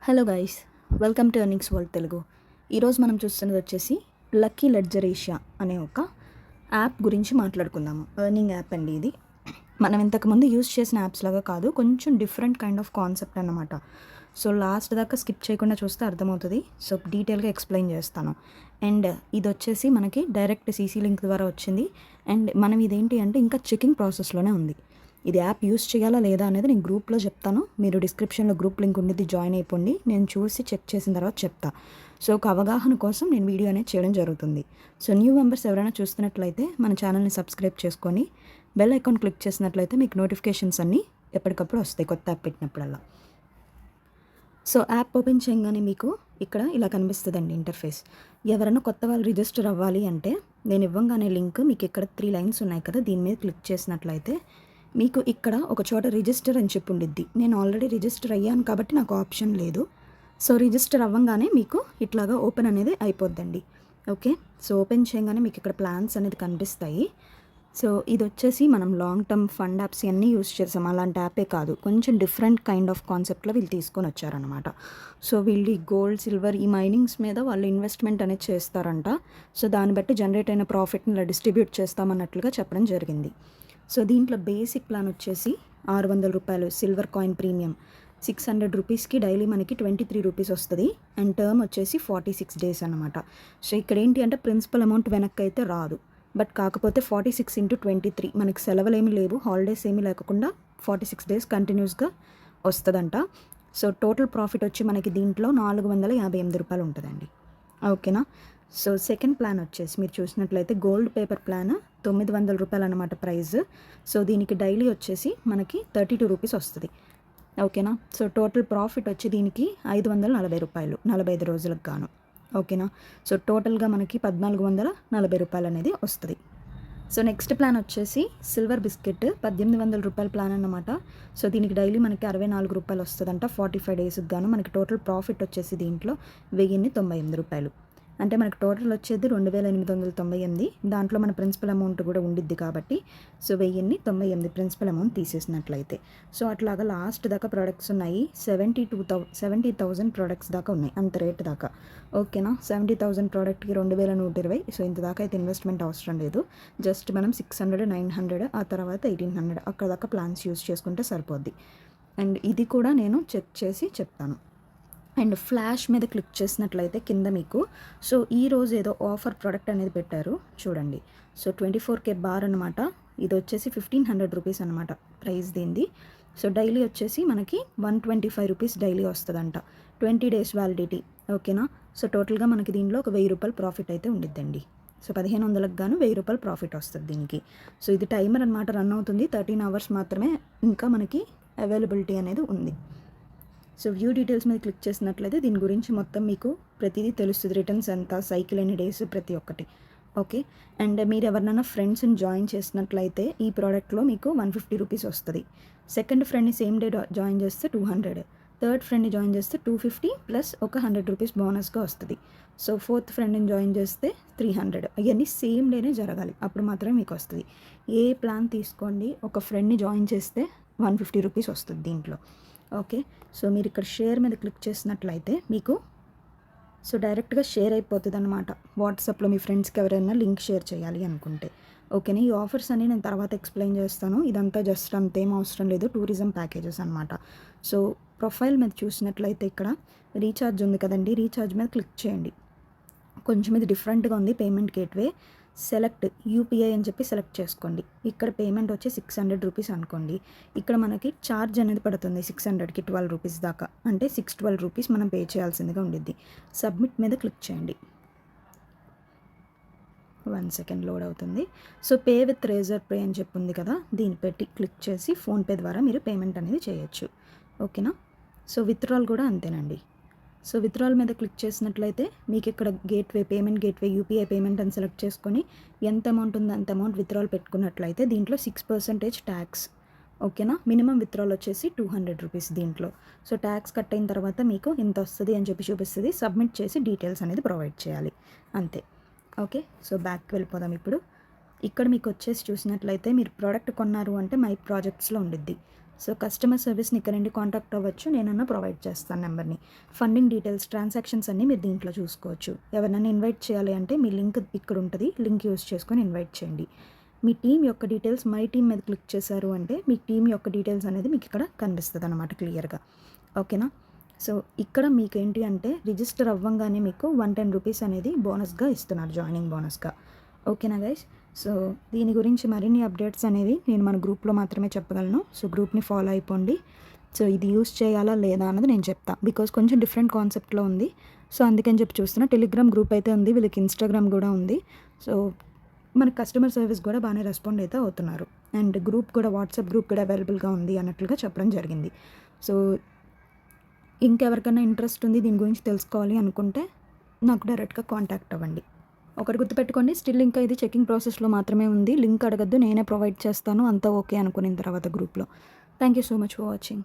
Hello guys, welcome to earnings world Telugu. ఈరోజు మనం చూస్తున్నది వచ్చేసి లక్కీ లెడ్జర్ ఏషియా అనే ఒక యాప్ గురించి మాట్లాడుకుందాము. ఎర్నింగ్ యాప్ అండి ఇది. మనం ఇంతకుముందు యూస్ చేసిన యాప్స్ లాగా కాదు, కొంచెం డిఫరెంట్ కైండ్ ఆఫ్ కాన్సెప్ట్ అన్నమాట. సో లాస్ట్ దాకా స్కిప్ చేయకుండా చూస్తే అర్థమవుతుంది. సో డీటెయిల్గా ఎక్స్ప్లెయిన్ చేస్తాను. అండ్ ఇది వచ్చేసి మనకి డైరెక్ట్ సీసీ లింక్ ద్వారా వచ్చింది. అండ్ మనం ఇదేంటి అంటే ఇంకా చెకింగ్ ప్రాసెస్లోనే ఉంది. ఇది యాప్ యూస్ చేయాలా లేదా అనేది నేను గ్రూప్లో చెప్తాను. మీరు డిస్క్రిప్షన్లో గ్రూప్ లింక్ ఉండేది, జాయిన్ అయిపోండి. నేను చూసి చెక్ చేసిన తర్వాత చెప్తా. సో ఒక అవగాహన కోసం నేను వీడియో అనేది చేయడం జరుగుతుంది. సో న్యూ మెంబర్స్ ఎవరైనా చూస్తున్నట్లయితే మన ఛానల్ని సబ్స్క్రైబ్ చేసుకొని బెల్ ఐకాన్ క్లిక్ చేసినట్లయితే మీకు నోటిఫికేషన్స్ అన్నీ ఎప్పటికప్పుడు వస్తాయి, కొత్త యాప్ పెట్టినప్పుడల్లా. సో యాప్ ఓపెన్ చేయగానే మీకు ఇక్కడ ఇలా కనిపిస్తుందండి ఇంటర్ఫేస్. ఎవరైనా కొత్త వాళ్ళు రిజిస్టర్ అవ్వాలి అంటే నేను ఇవ్వగానే లింక్ మీకు ఇక్కడ 3 లైన్స్ ఉన్నాయి కదా, దీని మీద క్లిక్ చేసినట్లయితే మీకు ఇక్కడ ఒక చోట రిజిస్టర్ అని చెప్పి ఉండిద్ది. నేను ఆల్రెడీ రిజిస్టర్ అయ్యాను కాబట్టి నాకు ఆప్షన్ లేదు. సో రిజిస్టర్ అవ్వగానే మీకు ఇట్లాగా ఓపెన్ అనేది అయిపోద్దండి. ఓకే, సో ఓపెన్ చేయగానే మీకు ఇక్కడ ప్లాన్స్ అనేది కనిపిస్తాయి. సో ఇది వచ్చేసి మనం లాంగ్ టర్మ్ ఫండ్ యాప్స్ అన్నీ యూస్ చేసాం, అలాంటి యాపే కాదు. కొంచెం డిఫరెంట్ కైండ్ ఆఫ్ కాన్సెప్ట్లో వీళ్ళు తీసుకొని వచ్చారనమాట. సో వీళ్ళు ఈ గోల్డ్, సిల్వర్, ఈ మైనింగ్స్ మీద వాళ్ళు ఇన్వెస్ట్మెంట్ అనేది చేస్తారంట. సో దాన్ని బట్టి జనరేట్ అయిన ప్రాఫిట్ని ఇలా డిస్ట్రిబ్యూట్ చేస్తామన్నట్లుగా చెప్పడం జరిగింది. సో దీంట్లో బేసిక్ ప్లాన్ వచ్చేసి 600 రూపాయలు సిల్వర్ కాయిన్ ప్రీమియం, 600 రూపీస్కి డైలీ మనకి 23 రూపీస్ వస్తుంది. అండ్ టర్మ్ వచ్చేసి 46 డేస్ అనమాట. సో ఇక్కడ ఏంటి అంటే ప్రిన్సిపల్ అమౌంట్ వెనక్కి అయితే రాదు, బట్ కాకపోతే 46 × 23 మనకి సెలవులు ఏమీ లేవు, హాలిడేస్ ఏమీ లేకుండా 46 డేస్ కంటిన్యూస్గా వస్తుందంట. సో టోటల్ ప్రాఫిట్ వచ్చి మనకి దీంట్లో 458 రూపాయలు ఉంటుందండి. ఓకేనా. సో సెకండ్ ప్లాన్ వచ్చేసి మీరు చూసినట్లయితే గోల్డ్ పేపర్ ప్లాన్ 900 రూపాయలు అనమాట ప్రైస్. సో దీనికి డైలీ వచ్చేసి మనకి 32 రూపీస్ వస్తుంది. ఓకేనా. సో టోటల్ ప్రాఫిట్ వచ్చి దీనికి 540 రూపాయలు 45 రోజులకు గాను. ఓకేనా. సో టోటల్గా మనకి 1440 రూపాయలు అనేది వస్తుంది. సో నెక్స్ట్ ప్లాన్ వచ్చేసి సిల్వర్ బిస్కెట్ 1800 రూపాయల ప్లాన్ అన్నమాట. సో దీనికి డైలీ మనకి 64 రూపాయలు వస్తుందంట 45 డేస్కి గాను. మనకి టోటల్ ప్రాఫిట్ వచ్చేసి దీంట్లో 1098 రూపాయలు. అంటే మనకు టోటల్ వచ్చేది 2898. దాంట్లో మన ప్రిన్సిపల్ అమౌంట్ కూడా ఉండిద్ది కాబట్టి సో 1098 ప్రిన్సిపల్ అమౌంట్ తీసేసినట్లయితే. సో అట్లాగా లాస్ట్ దాకా ప్రోడక్ట్స్ ఉన్నాయి. 70,000 ప్రోడక్ట్స్ దాకా ఉన్నాయి, అంత రేట్ దాకా. ఓకేనా. 70,000 ప్రోడక్ట్కి 2120. సో ఇంత దాకా అయితే ఇన్వెస్ట్మెంట్ అవసరం లేదు. జస్ట్ మనం 600, 900, ఆ తర్వాత 1800 అక్కడ దాకా ప్లాన్స్ యూస్ చేసుకుంటే సరిపోద్ది. అండ్ ఇది కూడా నేను చెక్ చేసి చెప్తాను. అండ్ ఫ్లాష్ మీద క్లిక్ చేసినట్లయితే కింద మీకు సో ఈరోజు ఏదో ఆఫర్ ప్రోడక్ట్ అనేది పెట్టారు చూడండి. సో 24K బార్ అనమాట. ఇది వచ్చేసి 1500 రూపీస్ అనమాట ప్రైస్ దీనిది. సో డైలీ వచ్చేసి మనకి 125 రూపీస్ డైలీ వస్తుందంట, 20 డేస్ వ్యాలిడిటీ. ఓకేనా. సో టోటల్గా మనకి దీనిలో ఒక 1000 రూపాయలు ప్రాఫిట్ అయితే ఉండిద్దండి. సో 1500కి గాను 1000 రూపాయలు ప్రాఫిట్ వస్తుంది దీనికి. సో ఇది టైమర్ అనమాట, రన్ అవుతుంది 13 అవర్స్ మాత్రమే ఇంకా మనకి అవైలబిలిటీ అనేది ఉంది. సో వ్యూ డీటెయిల్స్ మీద క్లిక్ చేసినట్లయితే దీని గురించి మొత్తం మీకు ప్రతిదీ తెలుస్తుంది, రిటర్న్స్ ఎంత, సైకిల్ ఎన్ని డేస్, ప్రతి ఒక్కటి. ఓకే. అండ్ మీరు ఎవరినైనా ఫ్రెండ్స్ని జాయిన్ చేసినట్లయితే ఈ ప్రోడక్ట్లో మీకు 150 రూపీస్ వస్తుంది. సెకండ్ ఫ్రెండ్ని సేమ్ డే జాయిన్ చేస్తే 200, థర్డ్ ఫ్రెండ్ని జాయిన్ చేస్తే 250 ప్లస్ ఒక 100 రూపీస్ బోనస్గా వస్తుంది. సో ఫోర్త్ ఫ్రెండ్ని జాయిన్ చేస్తే 300. అవన్నీ సేమ్ డేనే జరగాలి, అప్పుడు మాత్రమే మీకు వస్తుంది. ఏ ప్లాన్ తీసుకోండి, ఒక ఫ్రెండ్ని జాయిన్ చేస్తే 150 రూపీస్ వస్తుంది దీంట్లో. ఓకే. సో మీరు ఇక్కడ షేర్ మీద క్లిక్ చేసినట్లయితే మీకు సో డైరెక్ట్గా షేర్ అయిపోతుంది అనమాట. వాట్సాప్లో మీ ఫ్రెండ్స్కి ఎవరైనా లింక్ షేర్ చేయాలి అనుకుంటే. ఓకేనా. ఈ ఆఫర్స్ అన్ని నేను తర్వాత ఎక్స్ప్లెయిన్ చేస్తాను. ఇదంతా జస్ట్ అంతేం అవసరం లేదు, టూరిజం ప్యాకేజెస్ అనమాట. సో ప్రొఫైల్ మీద చూసినట్లయితే ఇక్కడ రీఛార్జ్ ఉంది కదండి, రీఛార్జ్ మీద క్లిక్ చేయండి. కొంచెం ఇది డిఫరెంట్గా ఉంది. పేమెంట్ గేట్వే సెలెక్ట్ యూపీఐ అని చెప్పి సెలెక్ట్ చేసుకోండి. ఇక్కడ పేమెంట్ వచ్చి 600 రూపీస్ అనుకోండి. ఇక్కడ మనకి ఛార్జ్ అనేది పడుతుంది 600కి 12 రూపీస్ దాకా, అంటే 612 రూపీస్ మనం పే చేయాల్సిందిగా ఉండిద్ది. సబ్మిట్ మీద క్లిక్ చేయండి. 1 సెకండ్ లోడ్ అవుతుంది. So pay with Razorpay అని చెప్పి ఉంది కదా, దీన్ని పెట్టి క్లిక్ చేసి ఫోన్పే ద్వారా మీరు పేమెంట్ అనేది చేయొచ్చు. ఓకేనా. సో విత్డ్రాల్ కూడా అంతేనండి. సో విత్డ్రాల్ మీద క్లిక్ చేసినట్లయితే మీకు ఇక్కడ gateway, payment gateway, UPI payment అని సెలెక్ట్ చేసుకొని ఎంత అమౌంట్ ఉందో అంత అమౌంట్ విత్డ్రాల్ పెట్టుకున్నట్లయితే దీంట్లో 6% ట్యాక్స్. ఓకేనా. మినిమం విత్డ్రాల్ వచ్చేసి 200 రూపీస్ దీంట్లో. సో ట్యాక్స్ కట్ అయిన తర్వాత మీకు ఇంత వస్తుంది అని చెప్పి చూపిస్తుంది. సబ్మిట్ చేసి డీటెయిల్స్ అనేది ప్రొవైడ్ చేయాలి, అంతే. ఓకే. సో బ్యాక్కి వెళ్ళిపోదాం ఇప్పుడు. ఇక్కడ మీకు వచ్చేసి చూసినట్లయితే మీరు ప్రోడక్ట్ కొన్నారు అంటే మై ప్రాజెక్ట్స్లో ఉండిద్ది. సో కస్టమర్ సర్వీస్ని ఇక్కడ నుండి కాంటాక్ట్ అవ్వచ్చు, నేనన్నా ప్రొవైడ్ చేస్తాను నెంబర్ని. ఫండింగ్ డీటెయిల్స్, ట్రాన్సాక్షన్స్ అన్నీ మీరు దీంట్లో చూసుకోవచ్చు. ఎవరినైనా ఇన్వైట్ చేయాలి అంటే మీ లింక్ ఇక్కడ ఉంటుంది, లింక్ యూస్ చేసుకొని ఇన్వైట్ చేయండి. మీ టీం యొక్క డీటెయిల్స్ మై టీమ్ మీద క్లిక్ చేశారు అంటే మీ టీం యొక్క డీటెయిల్స్ అనేది మీకు ఇక్కడ కనిపిస్తుంది అనమాట క్లియర్గా. ఓకేనా? సో ఇక్కడ మీకు ఏంటి అంటే రిజిస్టర్ అవ్వంగానే మీకు 110 రూపీస్ అనేది బోనస్గా ఇస్తున్నారు, జాయినింగ్ బోనస్గా. ఓకేనా గైస్? సో దీని గురించి మరిన్ని అప్డేట్స్ అనేది నేను మన గ్రూప్లో మాత్రమే చెప్పగలను. సో గ్రూప్ని ఫాలో అయిపోండి. సో ఇది యూస్ చేయాలా లేదా అన్నది నేను చెప్తా, బికాస్ కొంచెం డిఫరెంట్ కాన్సెప్ట్లో ఉంది. సో అందుకని చెప్పి చూస్తున్నా. టెలిగ్రామ్ గ్రూప్ అయితే ఉంది, వీళ్ళకి ఇన్స్టాగ్రామ్ కూడా ఉంది. సో మన కస్టమర్ సర్వీస్ కూడా బాగానే రెస్పాండ్ అయితే అవుతున్నారు. అండ్ గ్రూప్ కూడా, వాట్సాప్ గ్రూప్ కూడా అవైలబుల్గా ఉంది అన్నట్లుగా చెప్పడం జరిగింది. సో ఇంకెవరికైనా ఇంట్రెస్ట్ ఉంది దీని గురించి తెలుసుకోవాలి అనుకుంటే నాకు డైరెక్ట్గా కాంటాక్ట్ అవ్వండి. ఒకటి గుర్తుపెట్టుకోండి, స్టిల్ ఇంకా ఇది చెకింగ్ ప్రాసెస్లో మాత్రమే ఉంది. లింక్ అడగద్దు, నేనే ప్రొవైడ్ చేస్తాను అంతా ఓకే అనుకున్న తర్వాత గ్రూప్లో. Thank you so much for watching.